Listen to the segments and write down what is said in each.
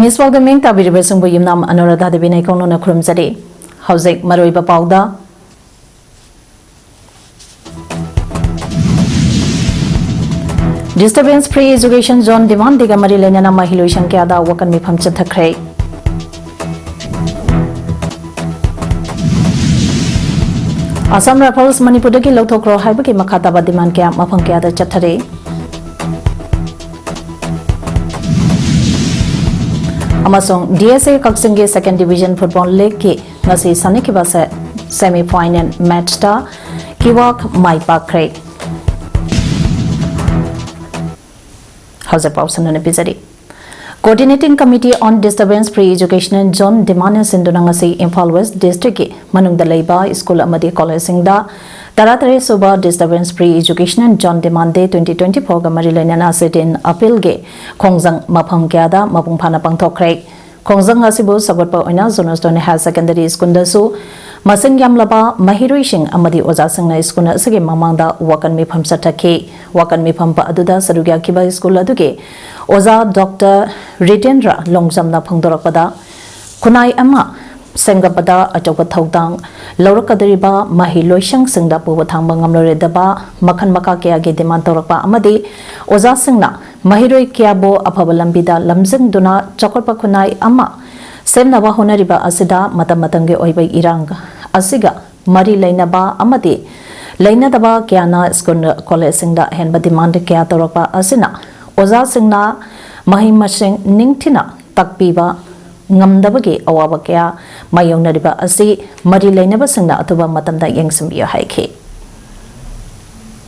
Miss Welcoming Tabiribasung Yumnam Anorada de Binaikono Krum Zadi. Housing Maruiba Pauda. Disturbance-free education zone demand diga Marilena Loushang Kiada Wakan Mipam Chatakre. Assam Rifles Manipuraki Lotokro Haibaki Makataba demand camp Mapam Kiada Chatare. Amasong DSA Kaksinge Second Division Football League ki ngasi Sanikiba semi-final match ta Kiwak Maipa Kre. How's the person on episode? Coordinating Committee on Disturbance-free Education and Zone Demana Sindunangasi Imphal West District Manung the Labor School Amadi College Singda Taratare Soba Disturbance-free Education and Zone Demand Day 2024 Marilena Sitin Appeal Ge Kongzang Mapam Gyada Mapung Pana Pangtokre Kongzang Asibu Sabotpa Oina Zonostone has secondary school dasu Masing Yamlaba Mahirui Shing Amadi Ozasang na school na sige mamangda Wakan Mipam Satake Wakan Mipam pa aduda Sarugya Kiba School aduge Oza Dr. Ritendra Longzam na Pangdorapada Kunai Ama Sengapada Ajoka Thaudang Laurakadariba Mahi Loushang Singda Puwathang Bangamlore Daba Makan Makakya ge demand Torakpa Amadi Oza Singna Mahirui Kiabo Apabalambida Lamzing Duna Chokorpa Kunai Ama Semnaba Honariba Asida Matamatange Oibai Irang Asiga Mari Lainaba Amadi Lainadaba Kiana School College Singda Henba demand Kia Torakpa Asina Oza Singna Mahimasing Ningtina Takpiba Ngamdabagi Awaba Kia Mayong Nariba Asi Mari Lainaba Singna Atuba Matamda Yang Simbio Haiki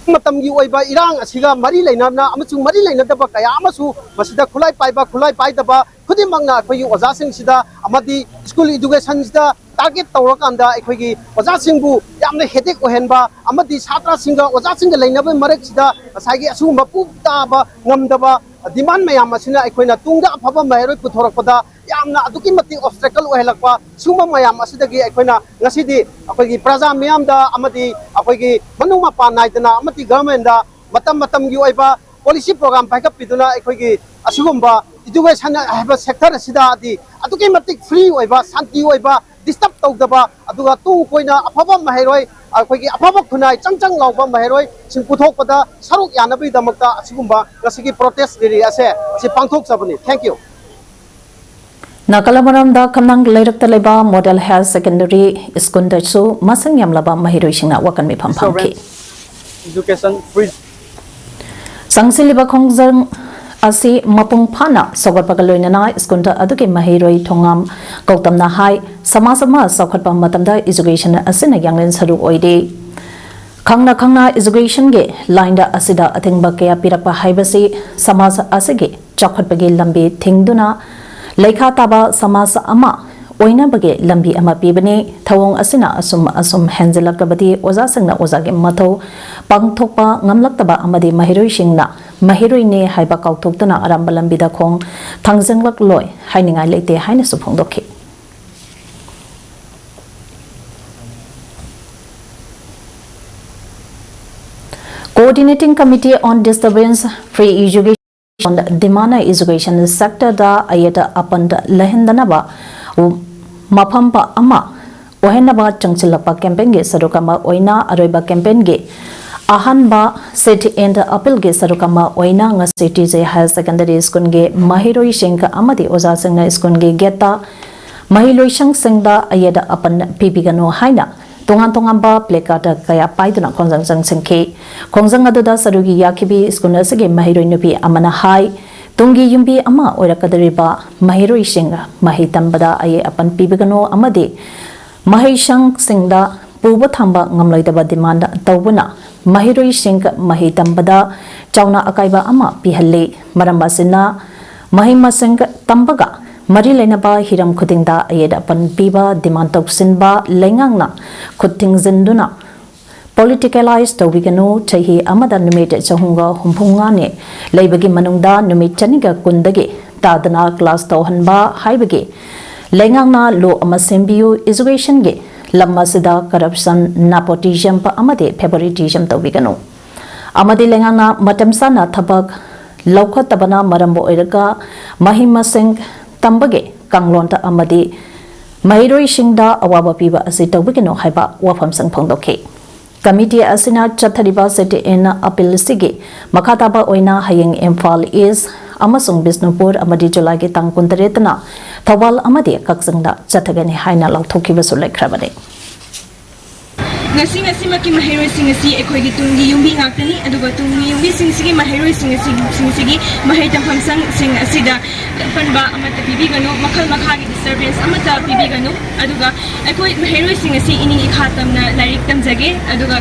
Matam yu oiba irang asiga mari lainabna amachung mari lainadaba kaya amasu masida khulai paiba khulai paidaba khudimangna akhoi oja sing sida amadi school education sida target tawrakanda akhoi oja singbu yamna headache ohenba amadi chhatra singa oja singa lainaba marek sida asagi asugumba pupta ngamdaba demand mayam asina akhoina tungda afaba maheroi puthorakpada yamna aduki mati obstacle ohelakpa suma mayam asidagi akhoina ngasidi akhoi praja mayamda amadi akhoi manuma pa naidana amati government da matam gi oiba policy program paikap piduna akhoi asugumba education haba sector asida adi aduki mati free oiba santi oiba disturb tawdaba aduga tung koina afaba maheroi akhoi afaba khunai changchang lawba maheroi sing puthokpada saruk yanabi damakta asugumba ngasigi protest diri ase si pangthok sabani. Thank you. Nakalabaramda Kamnang Lairak Taleba Model Health Secondary School Dasu Masang Yamlaba Mahirishina Wakan Mipam Pamki. Education free. Sangsiliba Kongzang Asi Mapung Pana Sobat Pagaloinana Skunda Aduki Mahiroi Tongam Gautam Nahai Samasama Sokatpa Matamda Education Asina Yanglin Saru Oide. Kangna Education Ge Linda Asida Atingba Kea Pirapa Haibasi Samasa Asigi Chokatpagi Lambi Tingduna Leikha Taba Samasa Ama Oina Bage Lambi Ama Pibani Tawong Asina Asum Hanzelakabadi Oza Sangna Ozagi Mato Pangtokpa Ngamlaktaba Amadi Mahirui Shingna Mahirui Ne Haiba Kautoktana Aramba Lambida Kong Tangzenglak Loy Hainingai Leite Haina Supongdoki Coordinating Committee on Disturbance-free Education on Dimana Education Sector da Ayata Apanda Lehendanaba Mapampa Ama Ohenaba Changchilapa campaign ge Sarukama Oina Areba campaign ge Ahanba City and Appeal ge Sarukama Oina nga City je Higher Secondary School ge Mahiroi Shenka Amadi Oza Sangna School ge Geta Loushang Singda Ayada Apan Pipigano Haina Tongan ba plekata kaya paiduna kongjang sengke kongjang aduda sarugi yakibi skuna sege mahiroi nupi amana hai tungi yumbi ama oirakadariba mahiroi shinga mahitambada aye apan pibigano amade mahishang singda puba thamba ngamloidaba demand tawbuna mahiroi shinga mahitambada chauna akaiba ama pihalle marambasina mahima singga tambaga Mari Lainaba Hiram Kutingda Ayeda Pan Piba Dimantok Sinba Lengangna Kuting Zinduna Politicalized Tobigano Tahi Amada Numit Chahunga Humpungane Labagi Manungda Numit Chaniga Kundagi Tadana Class Tohanba Haibagi Lengangna Lo Amasimbiu Education Ge Lamasida Corruption Nepotism Pa Amade Favoritism Tobigano Amadi Lengangna Matamsana Tabak Lauka Tabana Marambo Erika Mahima Singh tambage kanglonta amadi mahiroi shingda awaba piba asi tawbigino haiba wafam sang phongdokhe committee asina chathariba sete in appeal sige makhataba oina hayeng Imphal East amasung Bisnupur amadi July gi tang 13 na Thawal amadi kaksangda chathagani haina lauthokiba su lekhrabade ngasi maki mahiroi singasi ekhoigi tungi yumbi ngaktani aduga tungi yumbi singsigi mahiroi singasi mahai tampham sang sing asida panba amata bibigano makhal makhagi disturbance amata bibigano aduga ekoi mahiroi singasi ining ikhatamna lairik tamjage aduga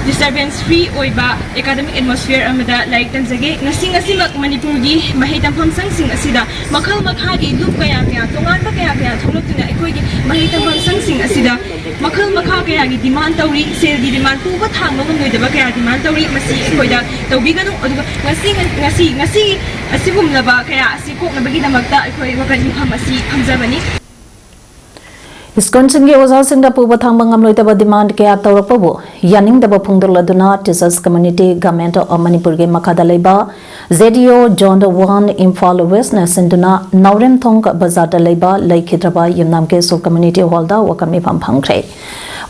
disturbance-free oiba academic atmosphere amada like tamjage ngasi mak manipurgi mahai tampham sang sing asida makhal makhagi loop kaya tongan ba kaya tholoktuna ekoigi mahai tampham sang sing asida makhal makha kaya gi demand tawri sel gi demand puba thangma ngai daba kaya demand tawri masi ekoida tawbiganu aduga ngasi asigumlaba kaya asikoknabagi damakta ekoi wakan mpham asi phamjabani Wisconsin ge oza singda puba thangba ngamloi taba demand kaya tawrakpabu yaning daba phungdurladuna teachers community government of Manipur ge makhada leiba ZDO John 1 Imphal West na sinduna Naurem Thong bazar da leiba laikhidraba yumnam ke so community hall da wakami pham phangkhre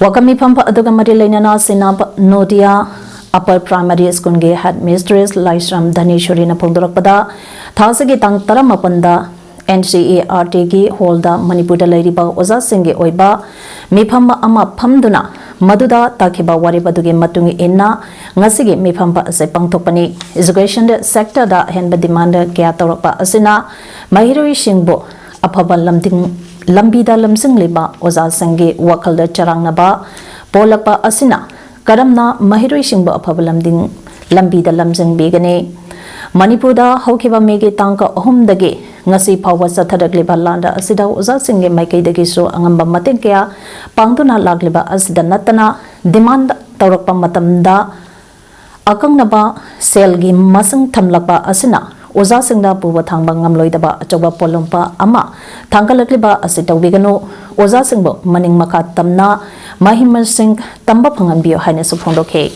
wakami pham aduga mari leinana sinap Nodia upper primary school ge headmistress Loushang Dhaneshwari na phungdurakpada thasagi tang taramapanda NCERT gi holda Manipur da lairiba oza singe oiba mifam ama phamduna maduda takiba waribadugi matungi inna ngasigi mifam ba ase pangthopani education sector da henba demand kya tawrakpa asina mahiroi shingbo aphaba lambida lamsing liba oza singe wakhalda charangnaba polakpa asina karamna mahiroi shingbo aphaba lambida lamsing bigane Manipur da haukiba mege tangka ahumdagi ngasi phawa chathadakliba landa asida uza singge maikaidagi so angamba mateng kya pangduna lagliba asida natana demand tawrakpa matamda akangnaba selgi masang thamlakpa asina uza singda puwa thangba ngamloidaba achoba polompa ama thangkalakliba asi tawbigano uza singbo maning makha tamna mahimar sing tamba phangambiyo haina su phondokhe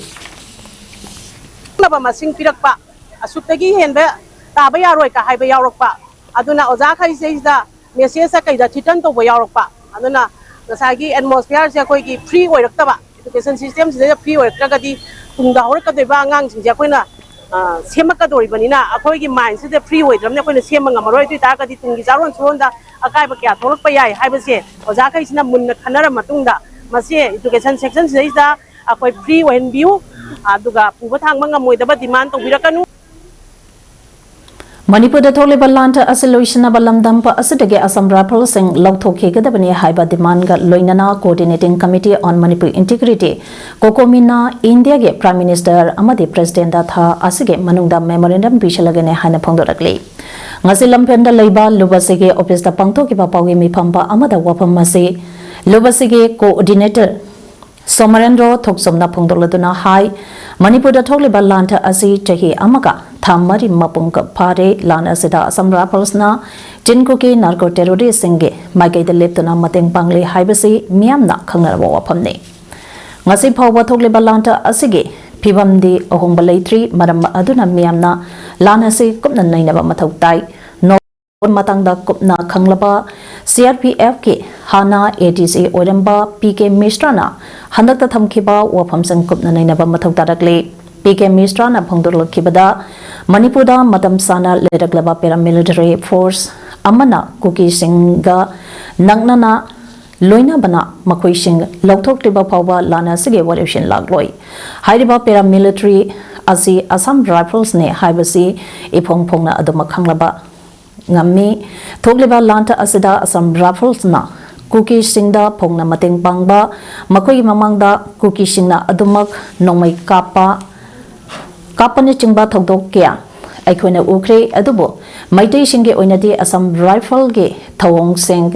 naba masing pirakpa asutagi henba taba yaroi ka haiba yarokpa aduna oza khai seida message kaida thitan to yarokpa aduna nasagi atmosphere se koi ki free oiraktaba education system se free oiraktagadi tungda horakadeba angang sing je koina semakadori banina akoi ki mind se free oidramne koina semanga maroi tu ta kadi tungi jaron sonda akai ba kya tholokpa yai haiba se oza khai sina munna khanara matungda mase education section seida akoi free oin view aduga puba thangma ngamoidaba demand to birakanu Manipur da tholiba lanta asolution abalamdam pa asudage Assam Rifle sing lauthoke gadabani haiba demand ga loinana coordinating committee on Manipur integrity kokomina India ge prime minister amadi president da tha asige manungda memorandum bishalagane hana phongdorakle ngasi lampenda leiba lubasige office da pangthoki ba pawi mi phamba amada wapam mase lubasige coordinator Somarendro thoksomna phongdoladuna hai Manipur da tholiba lanta asi chahi amaka thamari mapungka phare lana sida Assam Rifles na Kuki narco terrorist singe magai da leptuna mateng pangli haibasi miyamna khangnarwa waphamne ngasi phawba thokliba lanta asige phibamdi ahongba leitri maram aduna miyamna lana se kupna nainaba mathau tai matangda kupna khanglaba CRPF ke hana ATC oramba PK Mistrana handakta thamkhiba wafam sang kupna nainaba mathau tarakle PK Mistrana phongdorlakibada Manipurda matam sana leraglaba paramilitary force amana Kuki Singga nangnana loina bana makhoi sing lauthokliba phawba lana sige warishin lagloi hairiba paramilitary asi Assam Rifles ne haibasi iphongphongna aduma khanglaba ngami thogliba lanta asida Assam Rifles na Kuki Singda phongna mateng pangba makhoi mamangda Kuki Singna adumak nongmai kapane chingba thokdok kya aikhoina ukre adubo maitei singe oinadi Assam Rifle ge thawong sing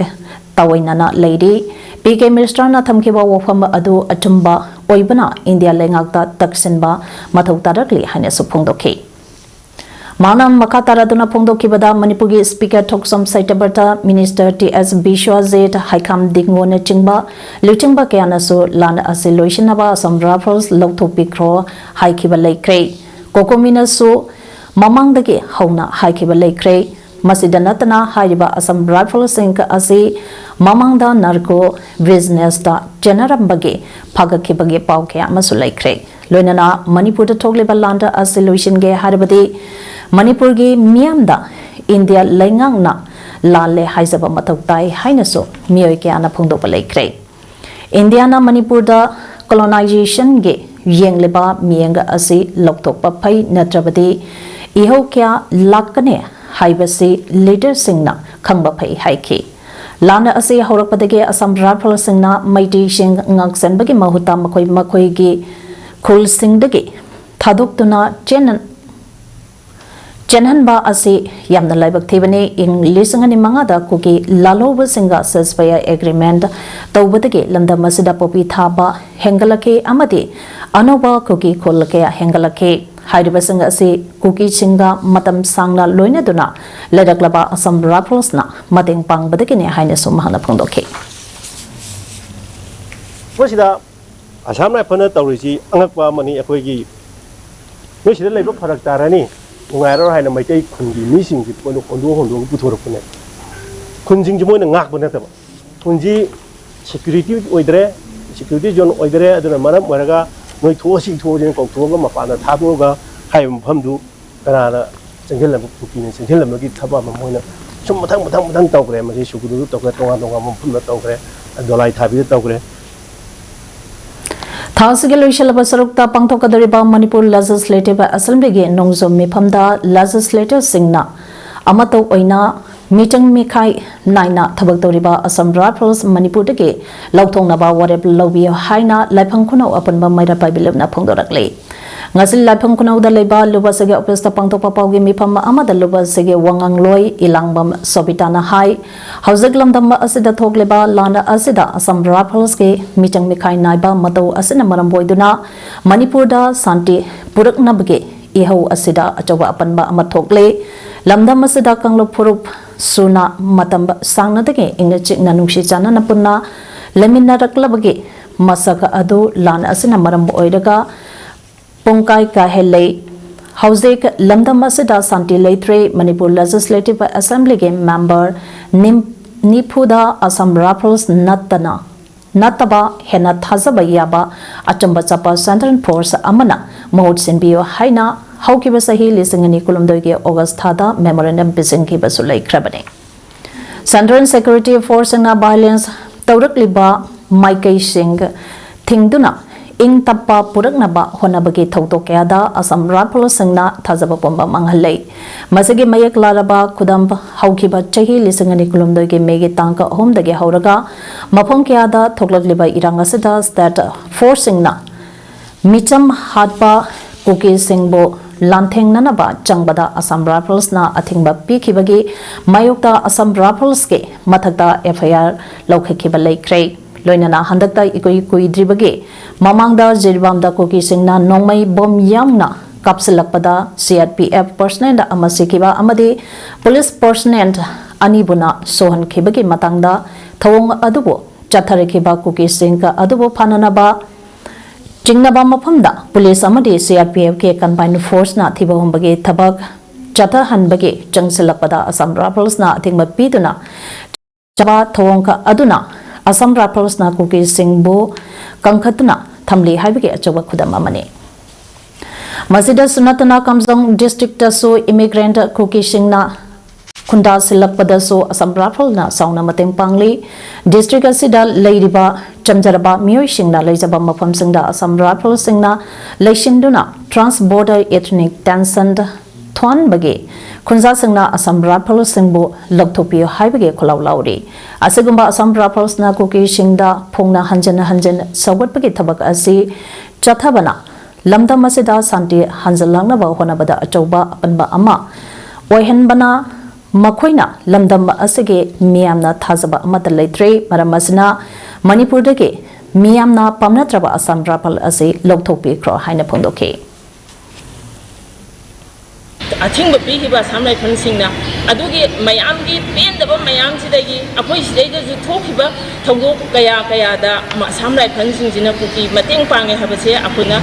tawainana lady PK Ministerial thamkiba wafam adu atumba oibana India lengakta taksinba mathau tarakli hane suphongdokhe Manam Makataraduna Pongdokibada Manipugi Speaker Toksom Saitaberta Minister TS Bishwazet Haikam Dingwone Chingba Luchingba Kianasu Land Asiloishinaba Assam Rifles Loktopikro Haikiba Lake Kokomina Su Mamangdagi Hauna Haikiba Lake masida natana haiba Assam Rifle Singh asi mamangda narco business da generambage phagakibage pau kya masulaikre loinana Manipur da thogleba landa asi solution ge haribadi Manipur gi miamda India laingangna lale haizaba mathoktai hainaso miyoi kya na phungdo palaikre India na Manipur da colonization ge yengleba mienga asi lokthokpa phai natrabadi ihau kya lakane haibasi leader singna khangba phai haiki lana asi horakpadage Assam Rifle singna maiti shing ngaksanbagi mahuta makhoi gi khul singdagi thadoktuna Chenhanba asi yamna laibak thibani in lisangani mangada Kuki laloba singa ceasefire agreement tawbadagi lamda masida popi thaba hengalake amadi anoba Kuki kholake hengalake hairiba singa asi Kuki singa matam sangna loina duna ledaklaba Assam Rifles na mateng pangbadagi ne haina sumhana phungdoke Wasida Assam Rifle tawrisi angakpa mani akoigi wasida laibak pharak tarani Ngayro hai na maitai khungi mising ki pono hondo puthorapune khunjing jmoina ngak bana ta khunji security zone oidre aduna maram waraga noi thosi thojen ko thoga mapana thaboga hai mhamdu kana senghel lam Kuki ne senghel lam gi thaba ma moina sum mathang tawgre ma ji sugudu tawgre tonga mphum na tawgre dolai thabi tawgre Thasige loishalaba sarukta pangthokadariba Manipur Legislative Assembly ge nongzom mifamda legislator singna amato oina meeting mikhai naina thabak toriba Assam Rifles Manipur dege lauthongnaba warep lobi haina laifangkhunau apanba maira paibilabna phongdorakle ngasil laifangkhunau da leba lubasage office ta pangthokpa pawgi mifam amada lubasage wangangloi ilangbam sobitana hai hauzaglamdam asida thokleba lana asida Assam Rifles ge meeting mikhai naiba mato asina maramboiduna Manipur da santi puraknabge ihau asida achawa apanba amathokle lamdam asida kanglop phurup suna matamba sangna dege ingachik nanungshi chana napunna lemina raklabage masaka adu lan asina maram oidaga pongkai ka helai hauzek lamdam asida santi leitre Manipur Legislative Assembly ge member nipuda Assam Rifles nataba hena thazaba yaba achamba chapa Central Force amana mahut sinbio haina haukiba sahi lisingani kulumdoge August thada memorandum bisinki basulai krabane Central Security Force na violence tawrakliba Maikai Shing thingduna ing tappa puraknaba honabagi thautokyada Assam Rifles singna thazaba pomba manghalai masagi mayak laraba khudam haukiba chahi lisingani kulumdoge megi tangka homdage hauraga mafam kyada thoklakliba irangasida state force singna micham hatpa Kuki singbo lantheng nanaba changbada Assam Rifles na athingba pikibagi mayokta Assam Rifles ke mathakta FIR laukhikiba laikre loinana handakta ikoi dribage mamangda jiribamda Kuki singna nongmai bom yamna kapsilakpada CRPF personnel da amasikiba amadi police personnel anibuna sohan khibagi matangda thawong adubo chatharekiba Kuki singka adubo phananaba Jingnaba mafamda police amadi CRPF ke combined force na thiba hombage thabak chatha hanbage changsilakpada Assam Rifles na athingba piduna chaba thawongka aduna Assam Rifles na Kuki singbo kangkhatuna thamli haibage achoba khudam amani masida sunatana kamjong district ta so immigrant Kuki singna khunda silakpada so Assam Rifles na sauna mateng pangli district asida leiriba chamjaraba miyoi singna leijaba mafam singda Assam Rifles singna leishinduna trans border ethnic tension thon bage khunja singna Assam Rifles singbo lokthopio haibage kholaw lauri asegumba Assam Rifles na Kuki singda phongna hanjan sawat bage thabak asi chathabana lamdam asida santi hanjalangna ba honabada achauba apanba ama oihanbana Makoina lamdam asige miyamna thazaba amata leitre maramasina Manipur dege miyamna pamnatraba Assam Rifles ase lokthokpi kro haina phongdoke ꯑꯊꯤꯡꯕ ꯄꯤꯈꯤꯕ ꯑꯁꯥꯝ ꯔꯥꯏꯐꯜꯁꯤꯡꯅ ꯑꯗꯨꯒꯤ ꯃꯌꯥꯝꯒꯤ ꯄꯦꯟꯗꯕ ꯃꯌꯥꯝꯁꯤꯗꯒꯤ ꯑꯩꯈꯣꯏ ꯁꯤꯗꯩꯗꯁꯨ ꯊꯣꯛꯈꯤꯕ ꯊꯧꯗꯣꯛ ꯀꯌꯥꯗ Assam ꯔꯥꯏꯐꯜꯁꯤꯡꯁꯤꯅ cookie ꯃꯇꯦꯡ ꯄꯥꯡꯉꯦ ꯍꯥꯏꯕꯁꯦ ꯑꯩꯈꯣꯏꯅ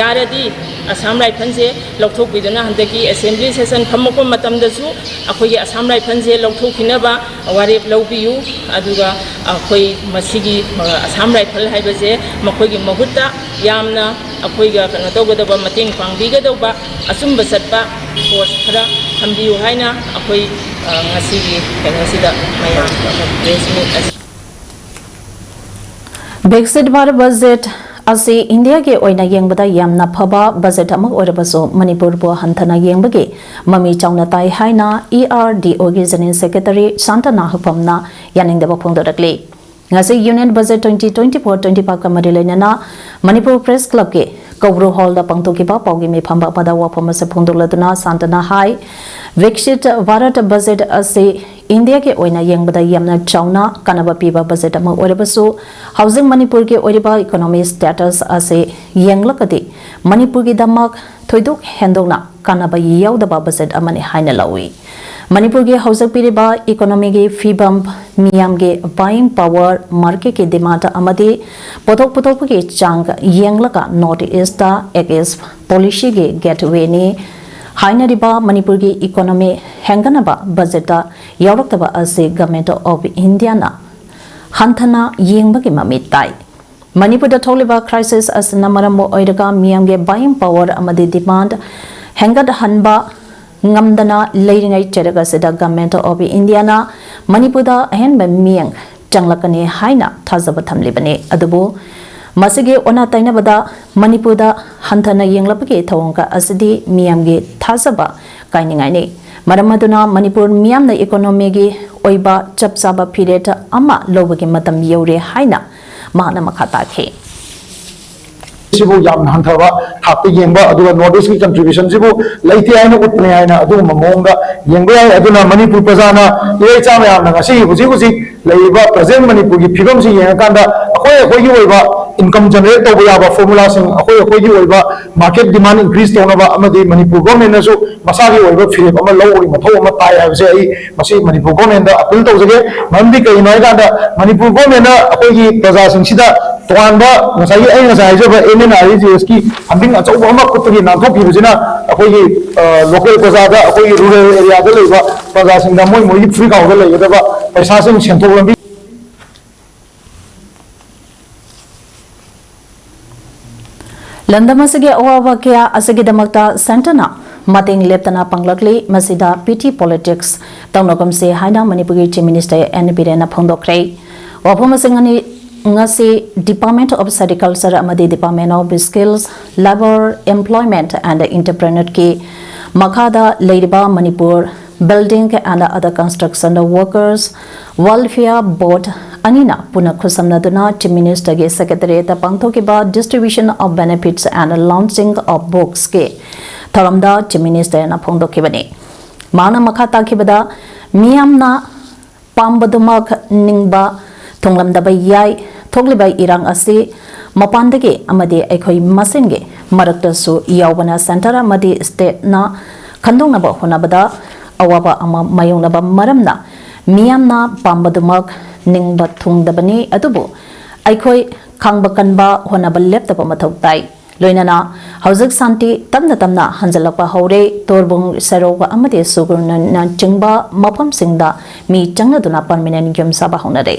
ꯌꯥꯔꯗꯤ ꯑꯁꯥꯝ ꯔꯥꯏꯐꯜꯁꯦ ꯂꯧꯊꯣꯛꯄꯤꯗꯨꯅ ꯍꯟꯗꯛꯀꯤ ꯑꯦꯁꯦꯝꯕ꯭ꯂꯤ ꯁꯦꯁꯟ ꯐꯝꯃꯛꯄ ꯃꯇꯝꯗꯁꯨ ꯑꯩꯈꯣꯏꯒꯤ ꯑꯁꯥꯝ ꯔꯥꯏꯐꯜꯁꯦ ꯂꯧꯊꯣꯛꯈꯤꯅꯕ ꯋꯥꯔꯦꯞ ꯂꯧꯕꯤꯌꯨ ꯑꯗꯨꯒ ꯑꯩꯈꯣꯏ ꯃꯁꯤꯒꯤ ꯑꯁꯥꯝ ꯔꯥꯏꯐꯜ ꯍꯥꯏꯕꯁꯦ ꯃꯈꯣꯏꯒꯤ ꯃꯍꯨꯠꯇ ꯌꯥꯝꯅ ꯑꯩꯈꯣꯏꯒ ꯀꯩꯅꯣ ꯇꯧꯒꯗꯕ ꯃꯇꯦꯡ ꯄꯥꯡꯕꯤꯒꯗꯧꯕ ꯑꯆꯨꯝꯕ ꯆꯠꯄ ꯄꯣꯁ ꯈꯔ ꯊꯝꯕꯤꯌꯨ ꯍꯥꯏꯅ ꯑꯩꯈꯣꯏ ꯉꯁꯤꯒꯤ ꯀꯩꯅꯣꯁꯤꯗ ꯃꯌꯥꯝ ꯄ꯭ꯔꯦꯁ ꯃꯤꯠ ꯑꯁꯤ Brexit bar budget asi India ke oina yengbada yamna phaba budget amak oirabasu Manipur bo hanthana yengbagi mami chauna tai haina ERDO ge General Secretary Santana Hupamna yaningdaba phongdorakli ngasi Union Budget 2024-25 kamari lenana Manipur Press Club ke Kobru Hall da pangtokiba paugi me phamba pada wafama se phongdokladuna Santana hai Brexit Bharat budget asi India ke oina yengbada yamna chauna kanaba piba budget ama oirabasu housing Manipur ke oiriba economic status ase yenglakati Manipur gi damak thoiduk hendokna kanaba yaudaba budget amani haina lawi Manipur ge housing piriba economy ge fibam miyam ge buying power market ke demand amadi pothok ge chang yenglaka north east da against policy ge gateway ni hainariba Manipur ge economy henganaba budget da yauraktaba ase government of India na hanthana yengbagi mami tai Manipur da tholiba crisis as namarambo oiraga miyam ge buying power amadi demand hengad hanba ngamdana leiringai cheraga seda government of India na Manipur da ahenba miyang changlakani haina thazaba thamlibani adubu masige ona tainabada Manipur da hanthana yenglapage thawangka asidi miyam ge thazaba kainingai ni maramaduna Manipur miyam na economy ge oiba chapsaba period ama lobagi matam yore haina mahana makhata khe sibu yam hanthaba thapti yengba aduga notice ki contribution sibu leite aina utne aina adu mamonga yengba ai aduna Manipur prajana yei cha mayam na ngasi huji leiba present Manipur gi phigam si yenga kanda akoi gi oiba income generate to ba formula sing akoi gi oiba market demand increase to na ba amadi Manipur government na su masa gi oiba phire ama low oi matho ama tai ha se ai masi Manipur government da appeal to jage mamdi kai noi kanda Manipur government na akoi gi praja sing sida toanba ngasai ai ngasai jaba NREGS ki funding achau ama kutgi na thok phibusina akoi gi local praja da akoi gi rural area da leiba praja sing da moi free ka hoga leiga da paisa sing senthok lambi Landamasige awawa kya asige damakta Santana mating leptana panglakli masida PT politics taunogam se haina Manipur Chief Minister NPD na phongdokre waphomsingani ngasi Department of Agriculture amadi Department of Skills Labor Employment and Entrepreneur ki makhada leiriba Manipur Building and other construction workers welfare board anina puna khusamnaduna Chief Minister ge secretary ta pangthokiba distribution of benefits and launching of books ke tharamda Chief Minister na phongdokibani mana makha takibada miyamna pambadumak ningba thonglamdaba yai thogliba irang ase mapandage amade aikhoi masenge marakta su yawbana center amadi state na khandongnaba honabada awaba ama mayongnaba maramna miyamna pambadumak ningba thungdabani adubu aikhoi khangba kanba honaba leptaba mathau tai loinana haujak santi tamna hanjalakpa hore torbung saroga amade sugurna na chingba mapam singda mi changaduna permanent gyam saba honare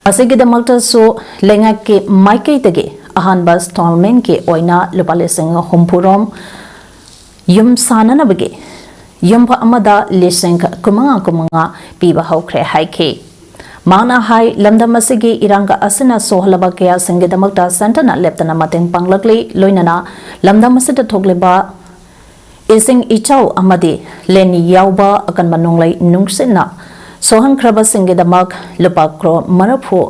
asigi damakta su lenga ke maikai tege ahan bas tournament ke oina lupale sing humpurom yum sanana bage yumpa amada lising kumanga piba hokre haike mana hai lamdam asigi iranga asina sohlaba kya singe damakta santana leptana mateng panglakli loinana lamdam asita thogleba ising ichau amadi leni yauba akan manunglai nungsina sohang kraba singe damak lupa kro marafu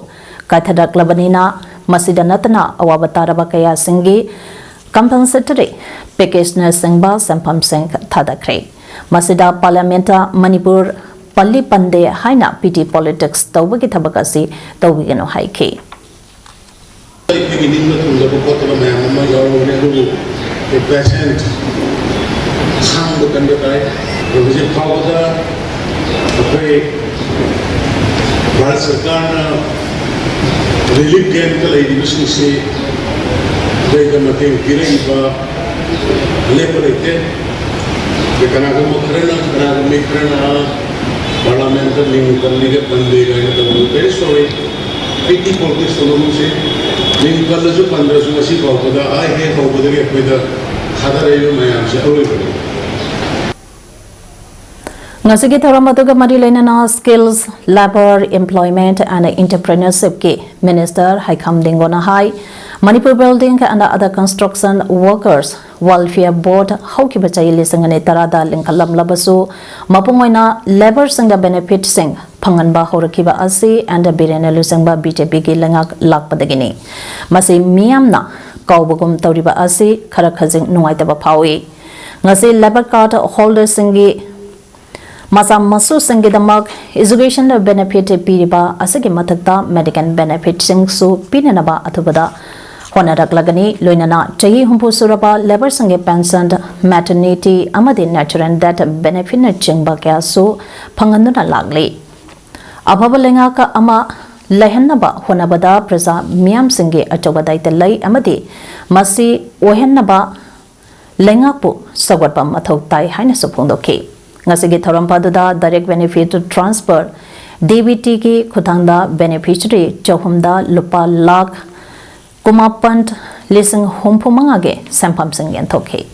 kathadak labanina masida natana awabatara kaya singe compensatory package na singba sampam sing thadakre masida parliamenta Manipur palli pande haina PT politics tawbagi thabakasi tawbigeno haike beginning में तुम लोगों को तो मैं हम लोग यार उन्हें लोग patient sang bukan betai begitu Paodam apa Bharat Sarkar relief camp ka lai division se dai ga mate kira iba level ite ke kana ko karena me karena parliamental ling kalliga bande ga ina to very sorry 80 politics solo se ling kalla jo 15 so asi Paodam ai he Paodam ge koida khada rayo mayam se aure bani Ngasigi Tharamle mari lainana skills, labor, employment and entrepreneurship ke Minister Haikam Dingona Hai Manipur Building and other construction workers welfare board hauki bachai lisangane tarada linkalam labasu mapungoina labor singda benefit sing phanganba horakiba asi and birena lusangba BJP ki langak lakpadagini masi miyamna kaubugum tawriba asi khara khajing nungaitaba phawi ngasi labor card holders singi Masa masu singgidamak education benefit piriba asagi matakta medical benefit sing su pinanaba athubada honarak lagani loinana chahi humpu suraba labor sange pension maternity amadi natural death benefit na chingba kya su phanganduna lagli abhabalenga ka ama lehenaba honabada praja miyam singe achobadai telai amadi masi ohennaba lengapu sawatpa mathok tai haina supongdoke Ngasigi Tharampada direct benefit transfer DBT ki khutangda beneficiary chauhumda lupa lakh kumapant lising humpumanga ge sampam sing yanthoke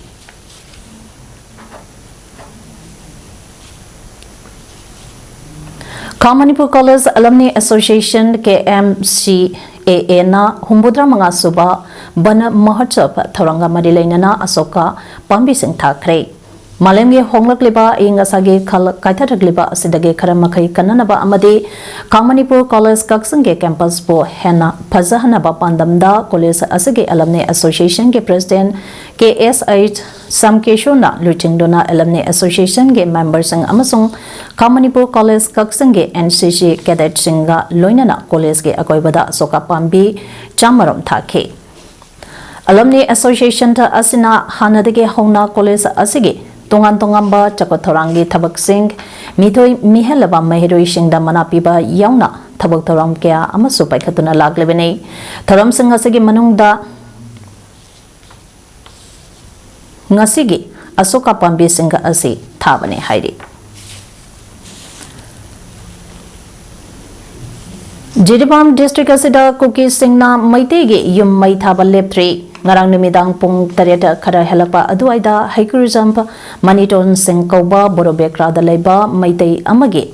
Manipur College Alumni Association KMCAA na humbudra manga suba bana mahotsav thoranga mari lainana asoka pambi sing thakre Malemge honglakliba ingasagi kaithatakliba asidage karamakai kananaba amadi Manipur College Kaksange campus bo hena phajahanaba pandamda college asage alumni association ke president KSH Samkeshona Luchingdona alumni association ge members ang amasung Manipur College Kaksange NCC cadet singa loinana college ge akoibada soka pambi chamaram thake Alumni association ta asina hanadage hona college asige Tongan ba chakothorangi thabak sing mithoi mihelaba mahiroi singda manapiba yauna thabak thoram kya amasu paikhatuna laglebeni thoram sing asigi manungda ngasigi asoka pambi singa asi thabane hairi Jiribam district asida Kuki singna maitege yum mai thaba leptri ngarang numidang pung tareta khara helapa aduaida haikurizam maniton sing kauba borobekra da leba maitei amage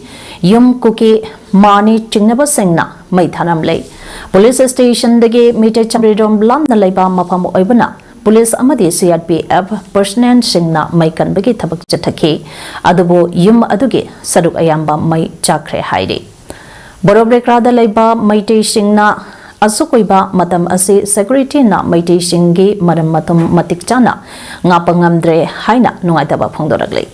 yum Kuki mani chingnaba singna mai Tharamle police station dege meter chamridom lam na leba mafam oibana police amadi CRPF personnel singna mai kanbagi thabak chathaki adubo yum aduge saruk ayamba mai chakre hairi borobekra da leba maitei singna Asukoiba matam asi security na maiti shingi maram matum matik chana ngapangamdre haina nungaitaba phongdoragle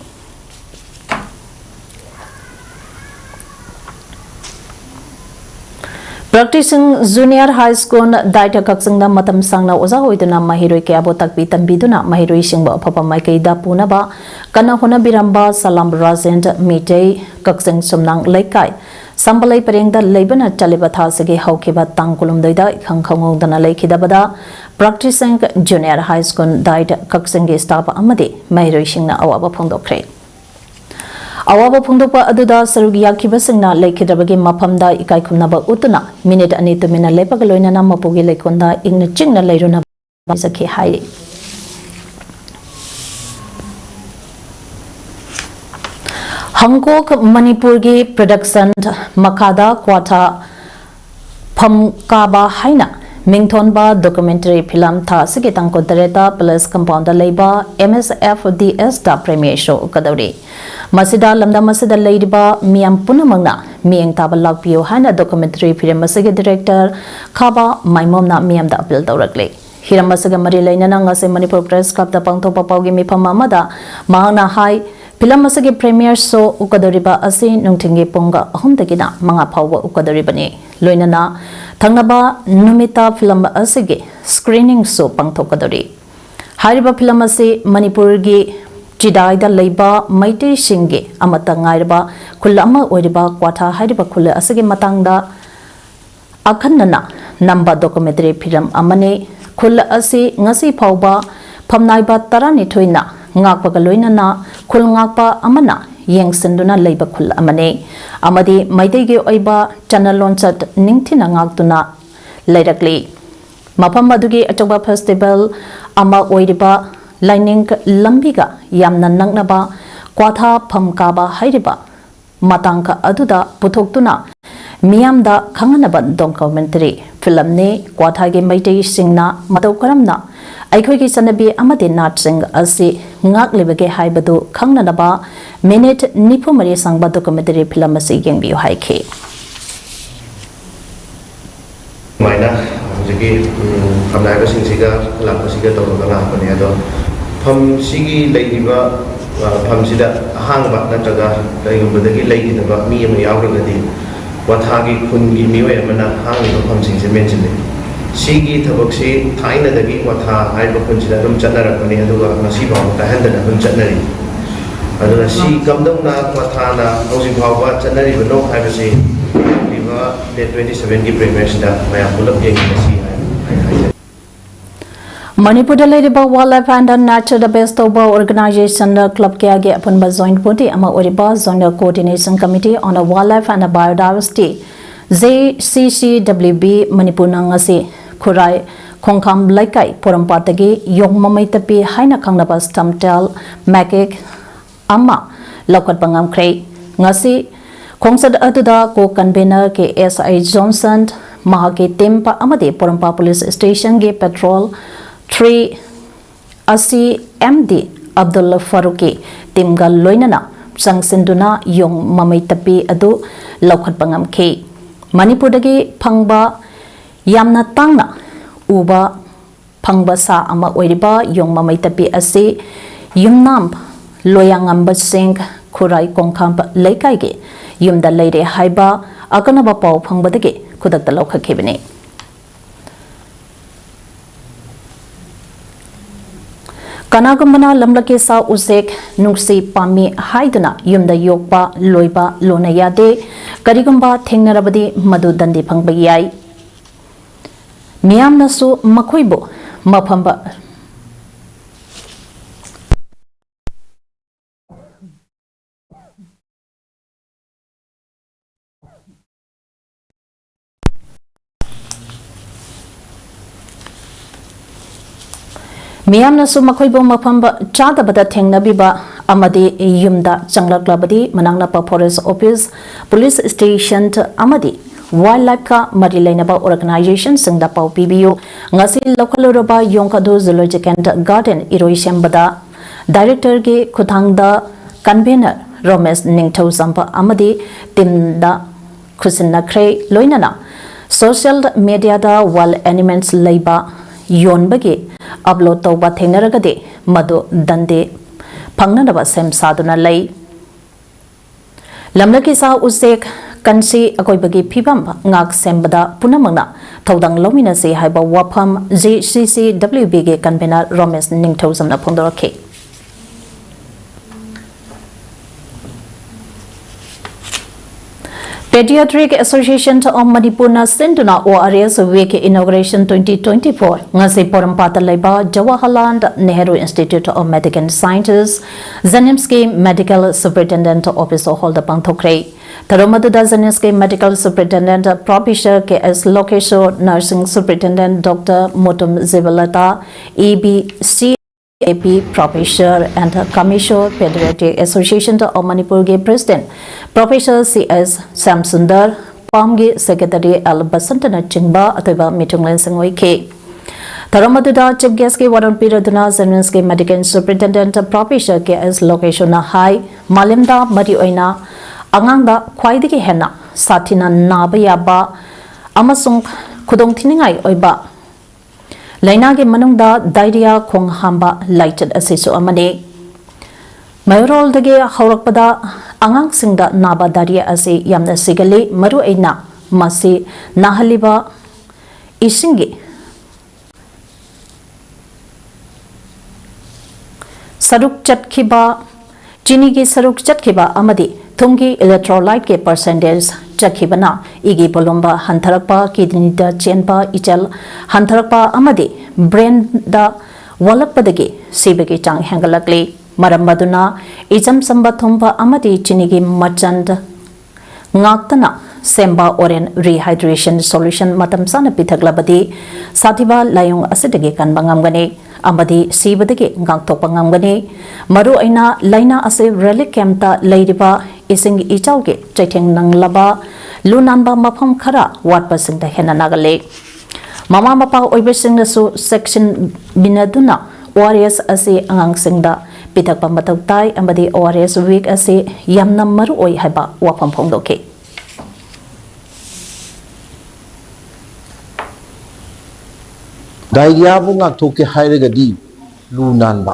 Practicing junior high school daita kaksangna matam sangna oza hoiduna mahiroi ke abo takpi tambiduna mahiroi singba phapa maikai da punaba kana hona biramba salam razend mitei kaksang somnang laikai Sambalai Perengda Labana Talibatha Sege Haukiba Tangkulum Doida Kangkong Dana Lakidabada practicing junior high school died Kaksangi staff Amadi Mairishing Awaba Pondokre. Awaba Pondopa Aduda Sarugia Kibasingna Lakidabagi Mapamda Ikaikunaba Utuna Minute Anitumina Lepagaloina Mapugi Lekunda Igna Chingna Lairuna Bazaki Hai. Hangkok Manipur gi production Makada Kwata Phamkaba Haina Mingthon ba documentary film tha sigitang ko dareta plus compound leiba MSFDS da premiere show kadawri masida lamda masida leiba miam punamangna mieng taba lakpio haina documentary film masige director Khaba Maimomna miam da appeal tawrakle Hiramasaga mari lainana ngase Manipur Press Club da pangtho papawgi mifam amada mahangna hai Film asagi premiere show ukadoriba asi nungtingi punga ahumdagina mga phawa ukadoribani loinana thangnaba numita film asigi screening show pangthokadori hariba film asi Manipur gi Chidai da Leba, Mighty Shingi, Amatangairaba, Kulama Uriba, Quata, Hariba Kula, Asagi Matanga, Akanana, Namba documentary Piram Amane, Kula Asi, Ngasi Pauba, Pamnaiba Tarani Tuina, Ngakpagaloina na, Kul Ngakpa Amana, Yang Senduna Leba Kul Amane, Amadi, Maidegi Oiba, Chanalonsat, Ningtina Ngaktuna, Ledakli. Mapamadugi Atoba Festival, Ama Oidiba, Lining Lambiga, Yamna Nangnaba, Quata Pamkaba Haidiba, Matanka Aduda, Putoktuna, Miamda Kanganaban documentary, Filmne, Quatagi Maiti Singna, Matokaramna, Aikogi Sanabi Amadi Natsing Asi, Ngak Libege Haibadu, Kanganaba, Minute Nipumari Sangba documentary Filamasi Yangbi Haike. Jadi kami ada singsiga, lalu singsiga tahu kalau apa ni ada. Pam sigi lagi ba, pam sida hang ba na jaga dari berbagai lagi tu ba, mi yang awal jadi. Wathagi kungi miwe mana hang itu pam singsi mention ni. Sigi tabuk si thai na lagi watha hai ba kun sida rum cakna rakni ada ba masih bawa tahan dan rum cakna ni. Ada si kamdong na watha na housing bawa cakna ni benar hai ba si. Day 27 की premiers दा मैं आपको लग जाएगी Manipur Ladiba Wildlife and Nature the Best of Organization Club Kiage upon the Joint Body Ama Oriba Zonal Coordination Committee on a Wildlife and Biodiversity JCCWB Manipur Nangasi Kurai Kongkam Laikai Porampatagi Yong Mamaitapi Haina Kangnaba Stamtel Makik Ama Lokat Bangam Kray Ngasi Kongsad Aduda ko convener ke SI Johnson Mahake Tempa Amade Porampa Police Station ge Patrol 3 Asi MD Abdul Faruqi Timgal Loinana Sangsinduna Yong Mamaitapi Adu Lokhat Bangam Ke Manipur dagi Phangba Yamna Tangna Uba Phangba Sa Ama Oiriba Yong Mamaitapi Asi Yumnam Loyangamba Singh Kurai Kongkamp Laikai ge Yumda Lady Haiba, Akanaba Pau Pangbadagi, Kudak the local cabinet. Kanagumana Lamlaki Sa Uzek, Nuksi Pami Haiduna, Yumda Yokba, Loiba, Lonayade, Karigumba, Tengarabadi, Madu Dandi Pangbayai. Miam Nasu Makuibo, Mapamba. Miyamna su makoibo mapamba chada bada thengna biba amadi yumda changlak manangna pa forest office police station amadi wildlife ka marilaina ba organization singda pau PBU ngasi local roba yongkadu zoological garden erosion bada director ge kuthangda convener Romesh Ningthau Sampa amadi timda khusinna khrei loinana social media da wild animals leiba yonbagi upload tauba thengnaragade madu dande phangnanaba sem saduna lei lamlaki sa usek kansi akoibagi phibam ngak sembada punamangna thodang lomina se haiba wafam JCCWB ge convener Romesh Ningthau Samna phongdorakhe Pediatric Association of Manipur na Sinduna ORS Week Inauguration 2024 ngasi Porampata Laiba Jawaharlal Nehru Institute of Medical Sciences Zanimski Medical Superintendent Officer Holder Pangthokre Tharamle Zanimski Medical Superintendent Professor KS Lokeshwar Nursing Superintendent Dr. Motum Zivalata EBC AP Professor and Commissioner Pediatric Association of Manipur ge President Professor CS Samsundar Pamge Secretary Al Basantana Chingba Atoba Mitunglen Sangoi K Tharamle Chief Guest ke Waran Piraduna Zanimski Medical Superintendent Professor KS Lokeshwar Hai Malimda Mari Oina Angangda Khwaidagi Hena Sathina Naba Yaba Amasung Khudong Thiningai Oiba Lainage Manungda Diarrhea Khong Hamba Lighted Asisu Amane Mayorol Dage Haurakpada Angang Singda Naba Diarrhea Asi Yamna Sigali Maru Aina Masi Nahaliba Isingi saruk chatkhiba chini gi saruk chatkhiba amadi thumgi electrolyte ke percentage chakhibana igi bolomba hantharakpa kidney da chenpa ichal hantharakpa amadi brain da walakpadagi sibagi chang hangalakli maram maduna ijam samba thumba amadi chini gi machand ngaktana semba oren rehydration solution matam sana pithaklabadi sathiba layung asidagi kanbangam gani amadi sibadagi ngaktok pangam gani maru aina laina ase relic camta leiriba ising ichauge chaitheng nanglaba lunanba mafam khara watpa singda hena nagale mama mapa oibesing nasu section binaduna ORS ase angang singda pitakpa matak tai amadi ORS week ase yamna maru oi haba wafam phongdoke Diarrhea bu ngak thoke hairagadi lunanba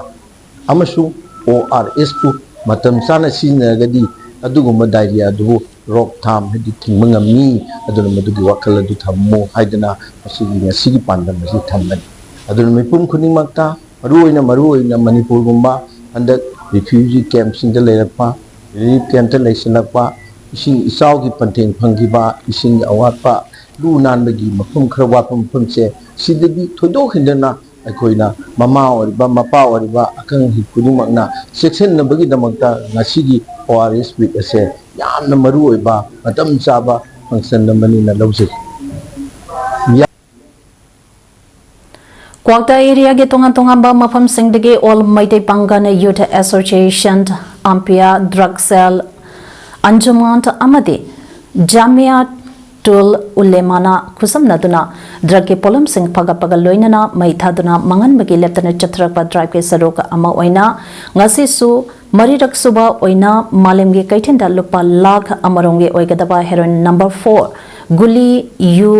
amasung ORS pu matam sana sinagadi aduguma diarrhea du rock tham hedi thingmangami aduna madugi wakal adu thammo haidana asigi ngasigi pandam asi thamban aduna mipum khuningmakta maruoina manipur gumba andak refugee camps in the lerakpa relief camp ta leisinakpa ising isaugi panteng phangiba ising awatpa lunanbagi mafum khara wapam phumse sidagi thoidok hindana akoina mama oriba mapa oriba akang hikudimakna section nabagi damakta ngasigi ORS week ase yamna maru oiba matam chaba function namani na lawse Kwakta area ge tongan ba mafam singdagi all maite pangana youth association ampia drug cell anjumant amadi jamia tul ulemana khusam naduna drug ke polum sing paga loinana maithaduna mangan bagi leptana chatrak pa drive ke saroka ama oina ngasi su marirak suba oina malem ge kaithinda lupa lakh amarong ge oigadaba heroin number 4 guli yu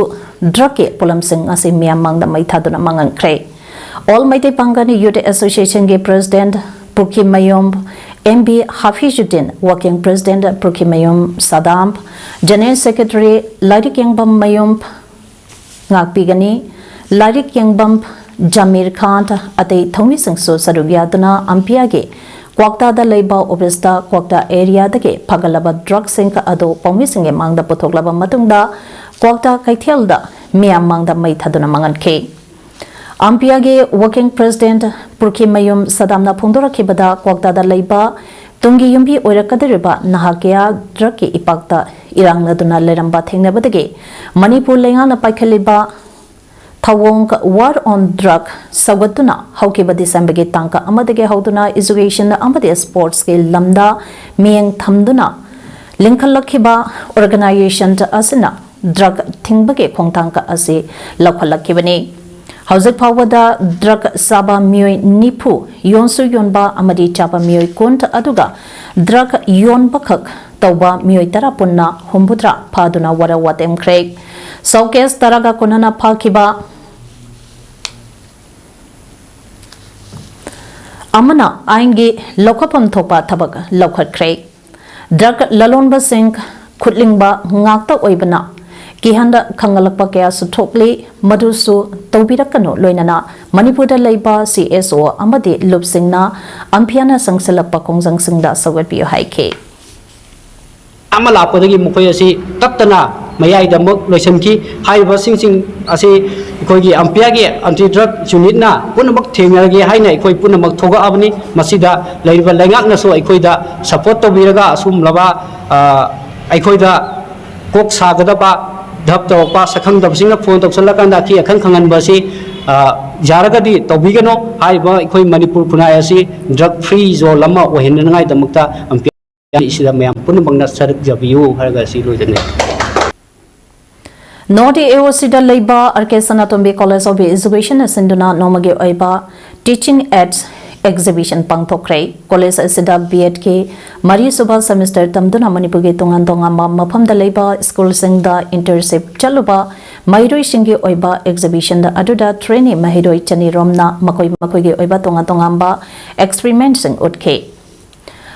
drug ke polum sing ngasi miamang da maithaduna mangan kre all maite pangani youth association ge president Puki Mayom MB Hafizuddin, Working President Puki Mayom Sadam, General Secretary Lairik Yangbam Mayom Ngakpigani, Lairik Yangbam Jamir Khan, Ate Thomi Singso Sarugyaduna, Ampiage, Kwakta da Leba Obesta, Kwakta area dage, Pagalaba drug sink ado, Pomising among the Potoklaba Matunda, Kwakta Kaitelda, Miamang the Maitaduna Mangan K. Ampiage Working President Purki Mayum Sadamna Pundura Kibada Kwakta da Leba Tungi Yumbi Oirakadariba Nahakea Draki Ipakta Irang Naduna Leramba Tingnabadagi Manipur Lengana Paikaliba Tawong War on Drug Sagatuna Haukiba December Tanka Amadage Hauduna Education Amadi Sports Skill Lamda Mieng Thamduna Linkalakiba Organization Asina Drug Tingbage Kongtanka Asi Lakalakibani Hauzik Pawada drug saba mioi nipu yonsu yonba amadi chapa mioi kunt aduga drug yonba khak tauba mioi tara punna humbutra phaduna wara watem krek showcase taraga konana phalkiba amana ainge lokhapam thopa thabak lokhat krek drug lalonba sing khutlingba ngakta oibana Kihanda Kangalakpa Kaya Sutokli, Madusu, Taubirakano, Loinana, Manipura Laiba, CSO, Amadi, Lupsingna, Ampiana Sangsalapa Kongzang Singda, Sawatpi Haike. Amalapodagi Mukoyasi, Taptana, Mayai the Mok, Loisanki, High Wasing Asi, Kogi, Ampiagi, anti drug unitna, Punamak Tinagi, Haina, Koi Punamak Toga Avani, Masida, Laiva Langana, so Ikoida, support to Viraga, Asum Lava, Ikoida, Kok Sagadaba. Dhap to pa sakhang dab singa phone to salakanda ki akhang khangan basi jaragadi tobigano hai ba khoi manipur punai asi drug free zo lama ohin ngai damakta ampi isida mayam punmangna sarak jabiu harga si loidane Nodi Eosida Laiba Arke Sanatombi College of Education Sinduna Nomage Oiba Teaching Aids Exhibition Pangtokre College Asida B.Ed Mari Suba Semester Tamduna Manipugi Tongan Tongama Mapam da Laiba School Singda Internship Chaluba Mairoi Shingi Oiba Exhibition da Aduda Trainee Mahiroi Chani Romna Makoi Oiba Tongan Tongamba Experiment Sing Utke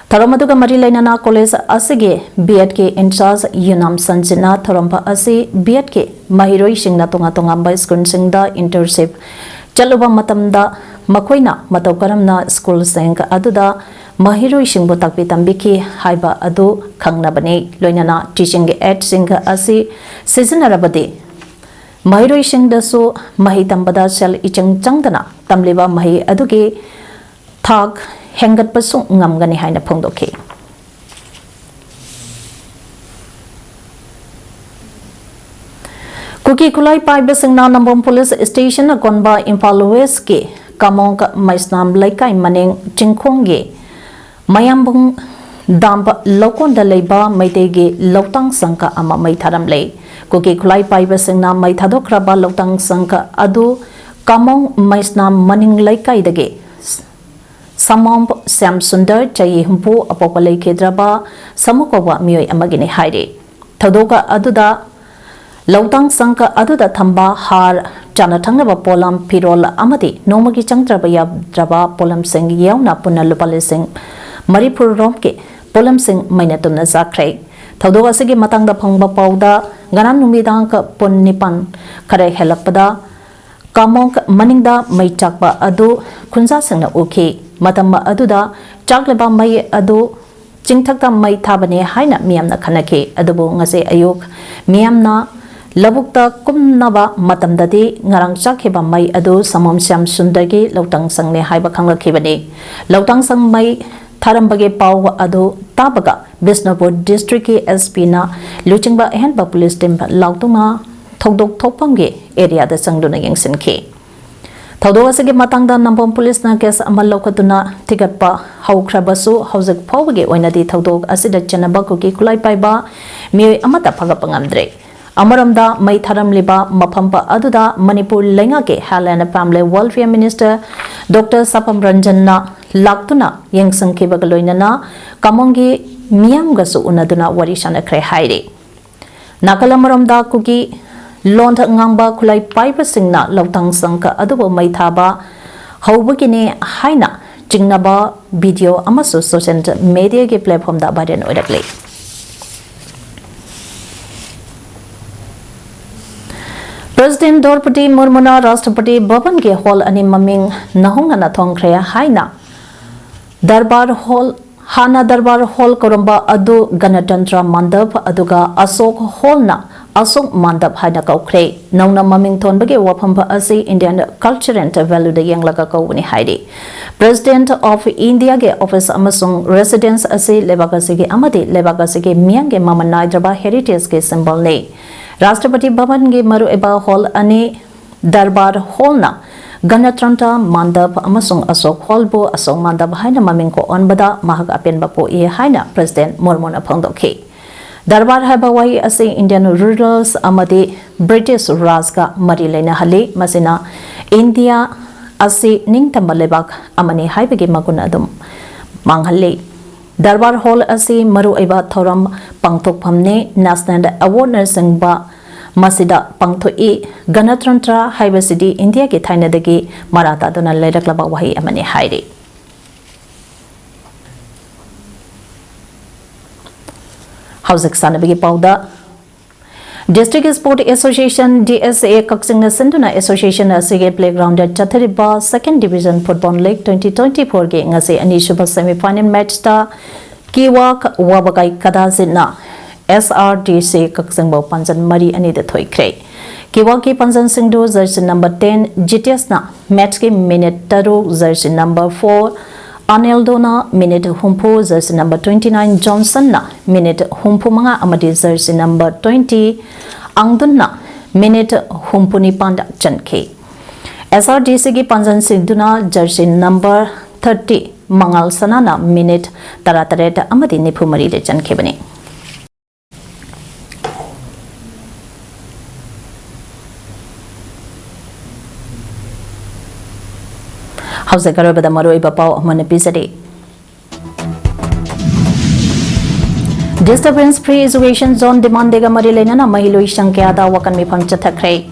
Tharamaduga Mari Lainana College Asige B.Ed in charge Yunam Sanjina Tharamba Asi B.Ed Mahiroi Shingna Tonga Tongamba School Singda Internship Chaluba Matamda makoina matau karamna school seng aduda mahiroi singbo takpi tambiki haiba adu khangnabani loinana teaching aid sing asi seasonarabadi mahiroi sing dasu mahi tambada sel ichang changdana tamliba mahi adugi thak hengat pasu ngamgani haina phongdoki Kuki Kulai Pai Besingna Nambom Police Station Konba Impal West ke Kamong Maisnam Laikai Maning Chingkhongge Mayambung Damp Lokon Daleba Maitege Lotang Sanka Ama Mai Tharamle Kuki Kulai Pai Besingna Mai Thadokraba Lotang Sanka Adu Kamong Maisnam Maning Laikai Dage Samom Sam Sundar Chayi Humpu Apopalai Kedraba Samukawa Miyoi Amagini Haide Thadoka Aduda Lotang Sanka Aduda Thamba Har Jana Thangnaba Polam Pirol Amadi Nomagi Changdraba Yabdraba Polam Singh Yauna Puna Lupale Singh Maripur Romke Polam Singh Mainatuna Zakre Thadoga Sigi Matangda Phangba Pauda Ganan Numidang Pun Nipan Kare Helakpada Kamong Maningda Mai Chakba Adu Kunza Singna Uki Matamba Aduda Chakleba Mai Adu Chingthakta Mai Thabane Haina Miyamna Khanake Adubu Ngase Ayuk Miyamna Labukta Kumnaba Matamdadi Ngarang Chakhiba Mai Adu Samom Syam Sundargi Lotang Sangne Haiba Khanglakibani Lotang Sang Mai Tharambage Pau Adu Tabaga Bisnupur District SP na Luchingba Henba Police Team Lautunga Thogdok Thopamge area da Sangduna Yengsinki Thaudok asigi matangda Nambom Police na case amal lokatuna tigatpa haukrabasu haujak phawge oinadi thaudok asida chanaba Kuki Kulai Paiba mioi amata phagapangamdre Amaramda Mai Tharamliba Maphampa Aduda Manipur Lengake Health and Family Welfare Minister Dr. Sapam Ranjanna Laktuna Yengsangkiba Galoinana Kamongi Miyamgasu Unaduna Warishana Kre Haide Nakalamaramda Kuki Lonta Ngamba Kulai Paiba Singna Lotang Sanka Adubo Mai Thaba Haubagine Haina Jingnaba Video Amasu Social Media Ge Platform da Biden Odakle President Dorpati Murmuna Rashtrapati Bhavan ke hall ani maming nahungana thongkhre haina Darbar Hall Hana Darbar Hall koramba adu Ganatantra Mandap aduga Asok Hall na Asok Mandap haina kaukre nauna maming thonbage wafamba asi Indian culture and value de yanglaga kawuni haide President of India ge office amasung residence asi lebagasi ge amadi lebagasi ge miyang ge mamanai draba heritage ge symbol ne Rashtrapati Bhavan ge maru eba hall ani Darbar Hall na Ganatranta Mandap amasung Asok Hall bo Asok Mandap haina maming ko onbada mahag apen bapo e haina President Mormona phangdokhe Darbar haba wai ase Indian rulers amadi British Raj ka mari leina hali masina India ase ningtamba lebak amani haibage magun adum manghalle Darbar Hall ase maru eba thoram pangthokphamne National Award Singba Masida Pangthoi Ganatantra Haibasidi India ke Thainadagi Maratha dona leiraklaba wahi amani haire Hausak Sanabigi Pauda District Sport Association DSA Kaksingna Sinduna Association Asige Playground at Chathariba 2nd Division Football League 2024 ge ngase ani shuba semi-final match ta Kiwak Wabagai Kadazina SRDC Kaksingbo Panjan Mari ani de thoikre Kiwak ki Panjan Singdu jersey number 10 GTS na match ke minute taru jersey number 4 Aneldona minute humpu jersey number 29 Johnson na minute humpu manga amadi jersey number 20 Angdun na minute humpu ni panda chanke SRDC ki Panjan Singduna jersey number 30 Mangal Sanana minute taratareta amadi nipumari de chanke bani Hausa Garabada Maroi Bapao Manapizade Disturbance-free Education Zone Demand Dega Marilena Loushang Ada Wakan Mipam Chathakre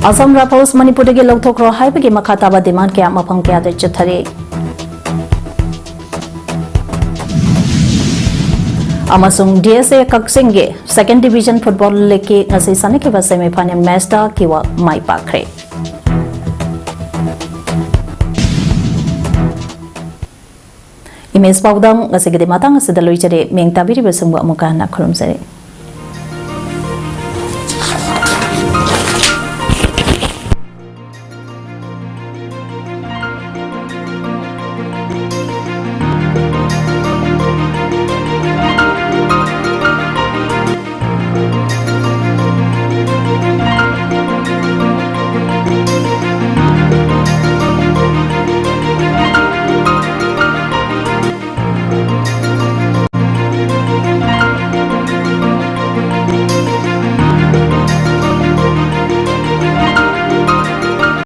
Assam Rappers Manipurigi Lotokro Haibagi Makataba Demand Kya Mapam Kya de Chathare Amasung DSA Kaksinge Second Division Football League ngasi sanikiba semi-final match da kiwa mai pakre. Image Paodam ngasi gede matang ngasi dalui jade meng tabiri bersungguh muka nak kolom seri.